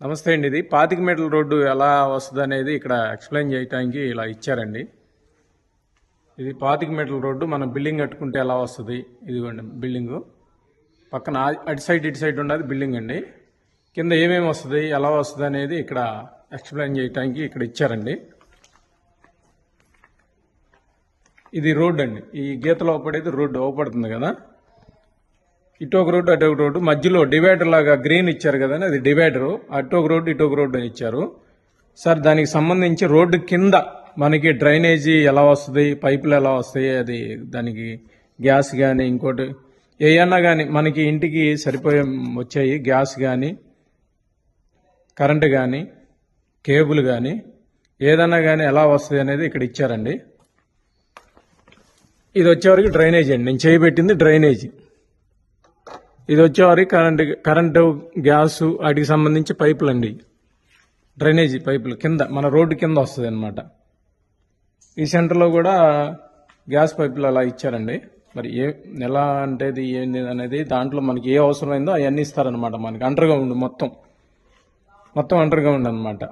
నమస్తే అండి. ఇది 25 మీటర్ల రోడ్డు ఎలా వస్తుంది అనేది ఇక్కడ ఎక్స్ప్లెయిన్ చేయడానికి ఇలా ఇచ్చారండి. ఇది 25 మీటర్ల రోడ్డు మనం బిల్డింగ్ కట్టుకుంటే ఎలా వస్తుంది. ఇదిగోండి బిల్డింగు పక్కన అటు సైడ్ ఇటు సైడ్ ఉన్నది బిల్డింగ్ అండి. కింద ఏమేమి వస్తుంది ఎలా వస్తుంది అనేది ఇక్కడ ఎక్స్ప్లెయిన్ చేయడానికి ఇక్కడ ఇచ్చారండి. ఇది రోడ్డు అండి. ఈ గీతలో పడేది రోడ్డు అవపడుతుంది కదా. ఇటు ఒక రోడ్డు అటు ఒక రోడ్డు మధ్యలో డివైడర్ లాగా గ్రీన్ ఇచ్చారు కదండి, అది డివైడరు. అటు ఒక రోడ్డు ఇటు ఒక రోడ్డు అని ఇచ్చారు సార్. దానికి సంబంధించి రోడ్డు కింద మనకి డ్రైనేజీ ఎలా వస్తుంది, పైపులు ఎలా వస్తాయి, అది దానికి గ్యాస్ కానీ ఇంకోటి ఏమన్నా కానీ మనకి ఇంటికి సరిపోయే వచ్చాయి. గ్యాస్ కానీ కరెంటు కానీ కేబుల్ కానీ ఏదన్నా కానీ ఎలా వస్తుంది అనేది ఇక్కడ ఇచ్చారండి. ఇది వచ్చేవరకు డ్రైనేజీ అండి, నేను చేయబెట్టింది డ్రైనేజీ. ఇది వచ్చేవారికి కరెంటు గ్యాసు వాటికి సంబంధించి పైపులు అండి, డ్రైనేజీ పైపులు కింద మన రోడ్డు కింద వస్తుంది అనమాట. ఈ సెంటర్లో కూడా గ్యాస్ పైపులు అలా ఇచ్చారండి. మరి ఎలా అంటే ఏంది అనేది దాంట్లో మనకి ఏ అవసరమైందో అవన్నీ ఇస్తారనమాట. మనకి అండర్ గ్రౌండ్ మొత్తం అండర్ గ్రౌండ్ అనమాట.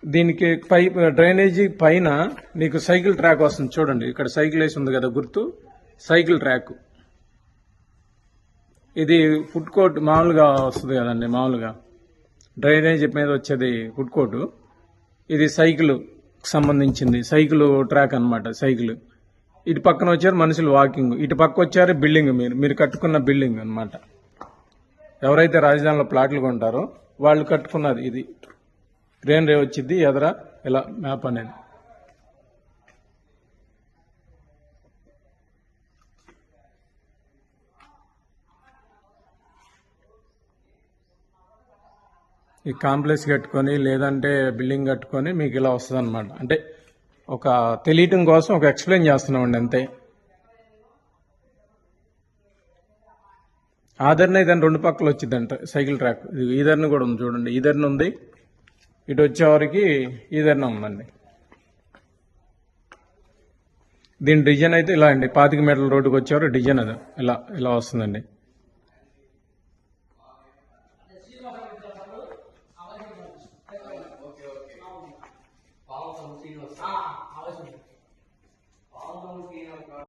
దీనికి పైప్ డ్రైనేజీ పైన మీకు సైకిల్ ట్రాక్ వస్తుంది చూడండి. ఇక్కడ సైకిల్ వేసి ఉంది కదా గుర్తు, సైకిల్ ట్రాక్. ఇది ఫుడ్ కోర్ట్ మామూలుగా వస్తుంది కదండి, మామూలుగా డ్రైనేజీ మీద వచ్చేది ఫుడ్ కోర్టు. ఇది సైకిల్ సంబంధించింది, సైకిల్ ట్రాక్ అనమాట. సైకిల్ ఇటు పక్కన వచ్చారు మనుషులు వాకింగ్, ఇటు పక్క వచ్చారు బిల్డింగ్, మీరు కట్టుకున్న బిల్డింగ్ అనమాట. ఎవరైతే రాజధానిలో ప్లాట్లు కొంటారో వాళ్ళు కట్టుకున్నది ఇది. గ్రీన్ రే వచ్చింది ఎదర ఇలా మ్యాప్ అనేది. ఈ కాంప్లెక్స్ కట్టుకొని లేదంటే బిల్డింగ్ కట్టుకొని మీకు ఇలా వస్తుంది అనమాట. అంటే ఒక తెలియటం కోసం ఒక ఎక్స్ప్లెయిన్ చేస్తున్నామండి అంతే. ఆదరణ ఇదని రెండు పక్కలు వచ్చిందంట సైకిల్ ట్రాక్. ఇది ఈదర్ని కూడా ఉంది చూడండి, ఈదర్ని ఉంది. ఇటు వచ్చేవారికి ఈదర్న ఉందండి. దీని డిజైన్ అయితే ఇలా అండి. 25 మీటర్ల రోడ్డుకి వచ్చేవారు డిజైన్ అది ఇలా ఇలా వస్తుందండి.